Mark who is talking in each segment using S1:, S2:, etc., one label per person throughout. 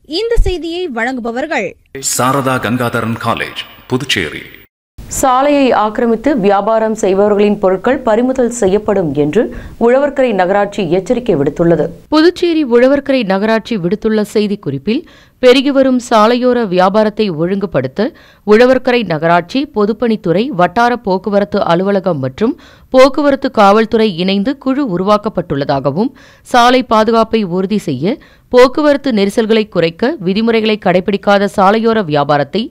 S1: இந்த செய்தியை வழங்குபவர்கள்
S2: சாரதா கங்காதரன் காலேஜ், புதுச்சேரி.
S3: சாலையை ஆக்கிரமித்து வியாபாரம் செய்பவர்களின் பொருட்கள் பறிமுதல் செய்யப்படும் என்று உழவர்கரை நகராட்சி எச்சரிக்கை விடுத்துள்ளது. புதுச்சேரி உழவர்கரை நகராட்சி விடுத்துள்ள செய்திக்குறிப்பில், பெருகி வரும் சாலையோர வியாபாரத்தை ஒழுங்குபடுத்த உழவர்கரை நகராட்சி, பொதுப்பணித்துறை, வட்டார போக்குவரத்து அலுவலகம் மற்றும் போக்குவரத்து காவல்துறை இணைந்து குழு உருவாக்கப்பட்டுள்ளதாகவும், சாலை பாதுகாப்பை உறுதி செய்ய, போக்குவரத்து நெரிசல்களை குறைக்க, விதிமுறைகளை கடைபிடிக்காத சாலையோர வியாபாரத்தை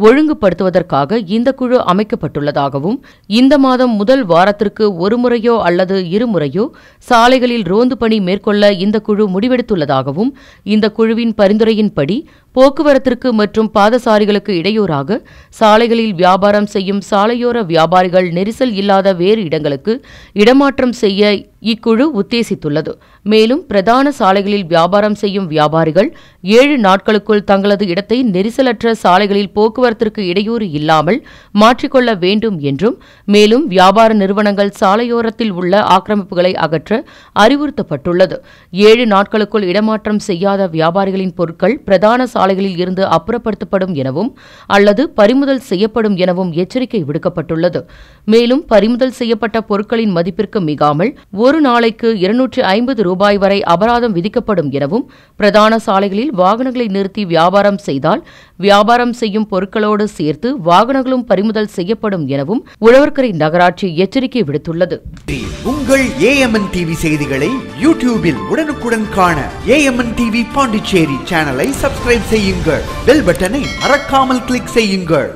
S3: ஒழுங்குபடுத்துவதற்காக இந்த குழு அமைக்கப்பட்டுள்ளதாகவும், இந்த மாதம் முதல் வாரத்திற்கு ஒரு முறையோ அல்லது இருமுறையோ சாலைகளில் ரோந்து பணி மேற்கொள்ள இந்த குழு முடிவெடுத்துள்ளதாகவும், இந்த குழுவின் பரிந்துரையின்படி போக்குவரத்திற்கு மற்றும் பாதசாரிகளுக்கு இடையூறாக சாலைகளில் வியாபாரம் செய்யும் சாலையோர வியாபாரிகள் நெரிசல் இல்லாத வேறு இடங்களுக்கு இடமாற்றம் செய்ய இக்குழு உத்தேசித்துள்ளது. மேலும் பிரதான சாலைகளில் வியாபாரம் செய்யும் வியாபாரிகள் 7 நாட்களுக்குள் தங்களது இடத்தை நெரிசலற்ற சாலைகளில் போக்குவரத்திற்கு இடையூறு இல்லாமல் மாற்றிக்கொள்ள வேண்டும் என்றும், மேலும் வியாபார நிறுவனங்கள் சாலையோரத்தில் உள்ள ஆக்கிரமிப்புகளை அகற்ற அறிவுறுத்தப்பட்டுள்ளது. 7 நாட்களுக்குள் இடமாற்றம் செய்யாத வியாபாரிகளின் பொருட்கள் பிரதான சாலைகளில் இருந்து அப்புறப்படுத்தப்படும் எனவும் அல்லது பறிமுதல் செய்யப்படும் எனவும் எச்சரிக்கை விடுக்கப்பட்டுள்ளது. மேலும் பறிமுதல் செய்யப்பட்ட பொருட்களின் மதிப்பிற்கு மிகாமல் ஒரு நாளைக்கு 250 ரூபாய் வரை அபராதம் விதிக்கப்படும் எனவும், பிரதான சாலைகளில் வாகனங்களை நிறுத்தி வியாபாரம் செய்தால் வியாபாரம் செய்யும் பொருட்களோடு சேர்த்து வாகனங்களும் பறிமுதல் செய்யப்படும் எனவும் உழவர்கரை நகராட்சி எச்சரிக்கை விடுத்துள்ளது.
S4: உங்கள் AMN TV செய்திகளை யூடியூபில் உடனுக்குடன் காண AMN TV பாண்டிச்சேரி சேனலை சப்ஸ்கிரைப் செய்யுங்கள். பெல் பட்டனை மறக்காமல் கிளிக் செய்யுங்கள்.